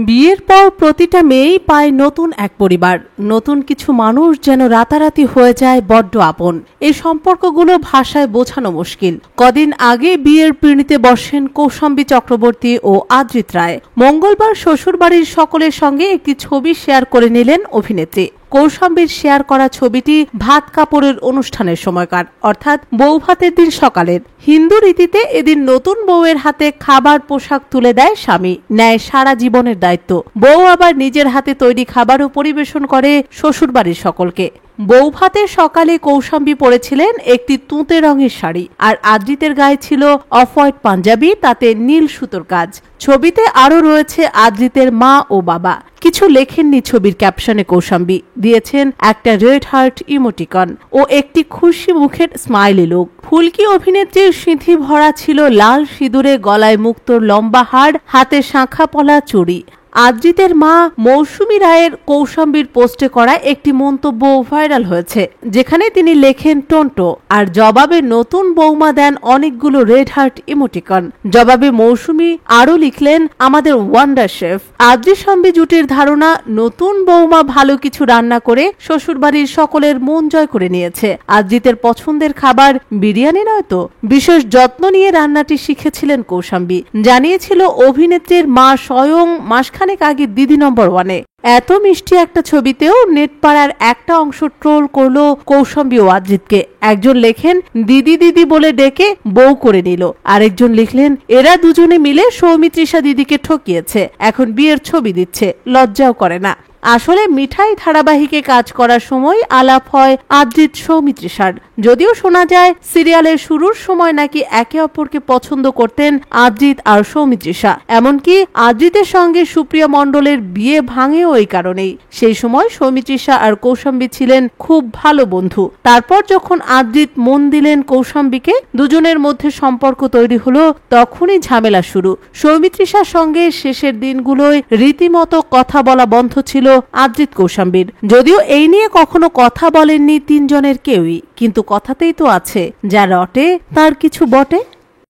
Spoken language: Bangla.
বিয়ের পর প্রতিটা মেয়েই পায় নতুন এক পরিবার, নতুন কিছু মানুষ যেন রাতারাতি হয়ে যায় বড্ড আপন। এই সম্পর্কগুলো ভাষায় বোঝানো মুশকিল। কদিন আগে বিয়ের পিঁড়িতে বসেন কৌশাম্বী চক্রবর্তী ও আদ্রিত রায়। মঙ্গলবার শ্বশুরবাড়ির সকলের সঙ্গে একটি ছবি শেয়ার করে নিলেন অভিনেত্রী। কৌশাম্বীর শেয়ার করা ছবিটি ভাত কাপড়ের অনুষ্ঠানের সময়কার, অর্থাৎ বৌভাতের দিন সকালের। হিন্দু রীতিতে এদিন নতুন বউয়ের হাতে খাবার পোশাক তুলে দেয় স্বামী, নেয় সারা জীবনের দায়িত্ব। বউ আবার নিজের হাতে তৈরি খাবারও পরিবেশন করে শ্বশুরবাড়ির সকলকে। বৌভাতের সকালে কৌশাম্বী পরেছিলেন একটি তুঁতে রঙের শাড়ি, আর আদ্রিতের গায়ে ছিল অফ হোয়াইট পাঞ্জাবি, তাতে নীল সুতোর কাজ। ছবিতে আরও রয়েছে আদ্রিতের মা ও বাবা। কিছু লেখেননি ছবির ক্যাপশনে কৌশাম্বী, দিয়েছেন একটা রেড হার্ট ইমোটিকন ও একটি খুশি মুখের স্মাইলি লুক। ফুলকি অভিনেত্রীর সিঁথি ভরা ছিল লাল সিঁদুরে, গলায় মুক্তোর লম্বা হার, হাতে শাঁখা পলা চুড়ি। আদ্রিতের মা মৌসুমী রায়ের কৌশাম্বীর পোস্টে করা একটি মন্তব্য ভাইরাল হয়েছে, যেখানে তিনি লেখেন টোন্টো, আর জবাবে নতুন বৌমা দেন অনেকগুলো রেড হার্ট ইমোটিকন। জবাবে মৌসুমী আরও লিখলেন, আমাদের ওয়ান্ডার শেফ। আদ্রিত শাম্বী জুটির ধারণা, নতুন বৌমা ভালো কিছু রান্না করে শ্বশুরবাড়ির সকলের মন জয় করে নিয়েছে। আদ্রিতের পছন্দের খাবার বিরিয়ানি নয় তো, বিশেষ যত্ন নিয়ে রান্নাটি শিখেছিলেন কৌশাম্বী। জানিয়েছিল অভিনেত্রীর মা স্বয়ং মাসখানেক আগে দিদি নম্বর ওয়ানে। এত মিষ্টি একটা ছবিতেও নেটপাড়ার একটা অংশ ট্রোল করলো কৌশাম্বী ও আদ্রিতকে। একজন লেখেন, দিদি দিদি বলে ডেকে বউ করে নিল। আরেকজন লিখলেন, এরা দুজনে মিলে সৌমিত্রিষা দিদিকে ঠকিয়েছে, এখন বিয়ের ছবি দিচ্ছে, লজ্জাও করে না। আসলে মিঠাই ধারাবাহিকে কাজ করার সময় আলাপ হয় আদ্রিত সৌমিত্রিষার। যদিও শোনা যায় সিরিয়ালের শুরুর সময় নাকি একে অপরকে পছন্দ করতেন আদ্রিত আর সৌমিত্রিষা। এমনকি আদ্রিতের সঙ্গে সুপ্রিয়া মণ্ডলের বিয়ে ভাঙেও এই কারণেই। সেই সময় সৌমিত্রিষা আর কৌশাম্বী ছিলেন খুব ভালো বন্ধু। তারপর যখন আদ্রিত মন দিলেন কৌশাম্বীকে, দুজনের মধ্যে সম্পর্ক তৈরি হলো, তখনই ঝামেলা শুরু। সৌমিত্রিষার সঙ্গে শেষের দিনগুলোয় রীতিমতো কথা বলা বন্ধ ছিল আদ্রিত কৌশাম্বীর। যদিও এই নিয়ে কখনো কথা বলেননি তিনজনের কেউই, কিন্তু কথাতেই তো আছে, যা রটে তার কিছু বটে।